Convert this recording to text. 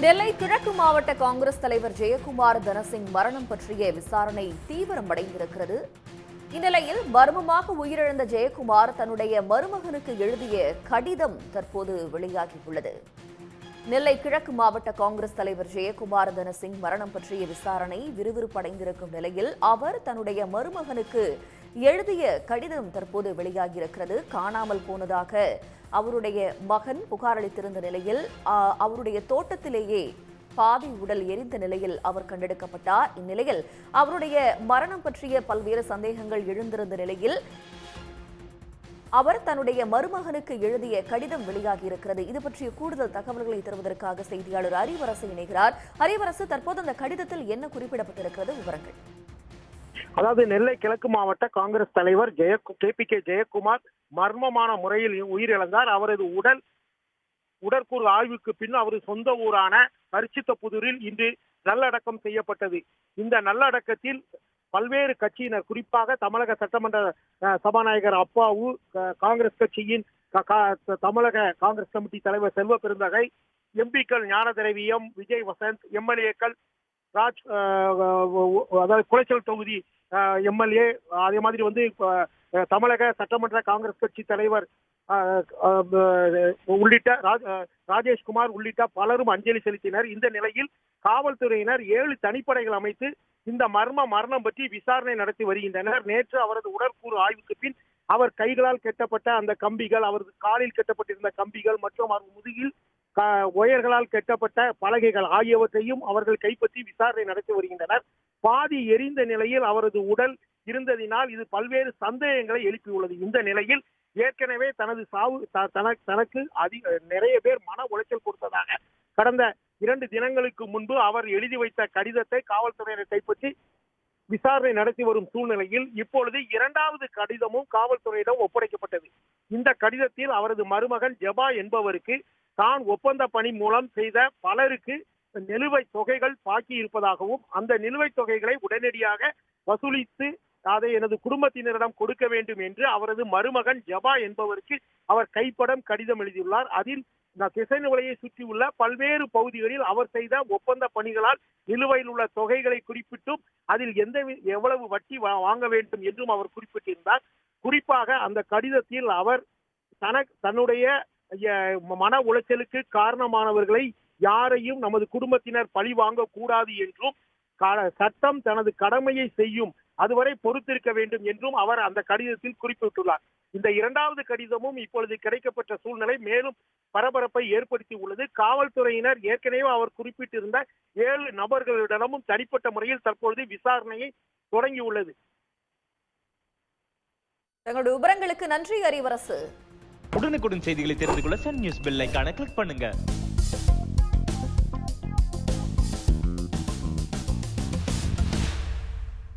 நெல்லை கிழக்கு மாவட்ட காங்கிரஸ் தலைவர் ஜெயக்குமார் தனசிங் மரணம் பற்றிய விசாரணை தீவிரமடைந்திருக்கிறது. இந்நிலையில் மர்மமாக உயிரிழந்த ஜெயக்குமார் தன்னுடைய மருமகனுக்கு எழுதிய கடிதம் தற்போது வெளியாகியுள்ளது. நெல்லை கிழக்கு மாவட்ட காங்கிரஸ் தலைவர் ஜெயக்குமார் தனசிங் மரணம் பற்றிய விசாரணை விறுவிறுப்படைந்திருக்கும் நிலையில் அவர் தன்னுடைய மருமகனுக்கு எழுதிய கடிதம் தற்போது வெளியாகியிருக்கிறது. காணாமல் போனதாக அவருடைய மகன் புகார் அளித்திருந்த நிலையில் அவருடைய தோட்டத்திலேயே பாதி உடல் எரிந்த நிலையில் அவர் கண்டெடுக்கப்பட்டார். இந்நிலையில் அவருடைய மரணம் பற்றிய பல்வேறு சந்தேகங்கள் எழுந்திருந்த நிலையில் அவர் தன்னுடைய மருமகனுக்கு எழுதிய கடிதம் வெளியாகியிருக்கிறது. இது பற்றிய கூடுதல் தகவல்களை தருவதற்காக செய்தியாளர் ஹரிவரசு இணைகிறார். ஹரிவரசு, தற்போது அந்த கடிதத்தில் என்ன குறிப்பிடப்பட்டிருக்கிறது? விவரங்கள். அதாவது நெல்லை கிழக்கு மாவட்ட காங்கிரஸ் தலைவர் KPK ஜெயக்குமார் மர்மமான முறையில் உயிரிழந்தார். அவரது உடற்கூறு ஆய்வுக்கு பின் அவரது சொந்த ஊரான பரிசுத்தபுதூரில் இன்று நல்லடக்கம் செய்யப்பட்டது. இந்த நல்லடக்கத்தில் பல்வேறு கட்சியினர், குறிப்பாக தமிழக சட்டமன்ற சபாநாயகர் அப்பாவு, காங்கிரஸ் கட்சியின் தமிழக காங்கிரஸ் கமிட்டி தலைவர் செல்வ பெருந்தகை, எம்பிக்கள் ஞானதிரவியம், விஜய் வசந்த், எம்எல்ஏக்கள் ராஜ், அதாவது குளச்சல் தொகுதி எம்எல்ஏ, அதே மாதிரி தமிழக சட்டமன்ற காங்கிரஸ் கட்சி தலைவர் உள்ளிட்ட ராஜேஷ்குமார் உள்ளிட்ட பலரும் அஞ்சலி செலுத்தினர். இந்த நிலையில் காவல்துறையினர் 7 தனிப்படைகள் அமைத்து இந்த மரணம் பற்றி விசாரணை நடத்தி வருகின்றனர். நேற்று அவரது உடற்கூறு ஆய்வுக்கு பின் அவர் கைகளால் கட்டப்பட்ட அந்த கம்பிகள், அவரது காலில் கட்டப்பட்டிருந்த கம்பிகள் மற்றும் அவர் முதுகில் ஒயர்களால் கட்டப்பட்ட பலகைகள் ஆகியவற்றையும் அவர்கள் கைப்பற்றி விசாரணை நடத்தி வருகின்றனர். பாதி எரிந்த நிலையில் அவரது உடல் இருந்ததினால் இது பல்வேறு சந்தேகங்களை எழுப்பியுள்ளது. இந்த நிலையில் ஏற்கனவே தனது சாவு தனக்கு நிறைய பேர் மன உளைச்சல் கொடுத்ததாக கடந்த 2 தினங்களுக்கு முன்பு அவர் எழுதி வைத்த கடிதத்தை காவல்துறையினர் கைப்பற்றி விசாரணை நடத்தி வரும் சூழ்நிலையில் இப்பொழுது 2வது கடிதமும் காவல்துறையிடம் ஒப்படைக்கப்பட்டது. இந்த கடிதத்தில் அவரது மருமகன் ஜெபா என்பவருக்கு தான் ஒப்பந்த பணி மூலம் செய்த பலருக்கு நிலுவைத் தொகைகள் பாக்கி இருப்பதாகவும் அந்த நிலுவைத் தொகைகளை உடனடியாக வசூலித்து அதை எனது குடும்பத்தினரிடம் கொடுக்க வேண்டும் என்று அவரது மருமகன் ஜெபா என்பவருக்கு அவர் கைப்படம் கடிதம் எழுதியுள்ளார். அதில் திசைநிலையை சுற்றியுள்ள பல்வேறு பகுதிகளில் அவர் செய்த ஒப்பந்த பணிகளால் நிலுவையில் உள்ள தொகைகளை குறிப்பிட்டும் அதில் எவ்வளவு வட்டி வாங்க வேண்டும் என்றும் அவர் குறிப்பிட்டிருந்தார். குறிப்பாக அந்த கடிதத்தில் அவர் தன்னுடைய மன உளைச்சலுக்கு காரணமானவர்களை யாரையும் நமது குடும்பத்தினர் பழி வாங்க கூடாது என்றும், சட்டம் தனது கடமையை செய்யும் அதுவரை பொறுத்திருக்க வேண்டும் என்றும் அவர் அந்த கடிதத்தில் குறிப்பிட்டுள்ளார். இந்த 2வது கடிதமும் இப்பொழுது கிடைக்கப்பட்ட சூழ்நிலை மேலும் பரபரப்பை ஏற்படுத்தி உள்ளது. காவல்துறையினர் ஏற்கனவே அவர் குறிப்பிட்டிருந்த 7 நபர்களிடமும் தனிப்பட்ட முறையில் தற்பொழுது விசாரணையை தொடங்கியுள்ளது. தங்களுடைய விவரங்களுக்கு நன்றி ஹரிவரசு. உடனுக்குடன் செய்திகளை தெரிந்து கொள்ள சன் நியூஸ் பெல் ஐகானை கிளிக் பண்ணுங்க.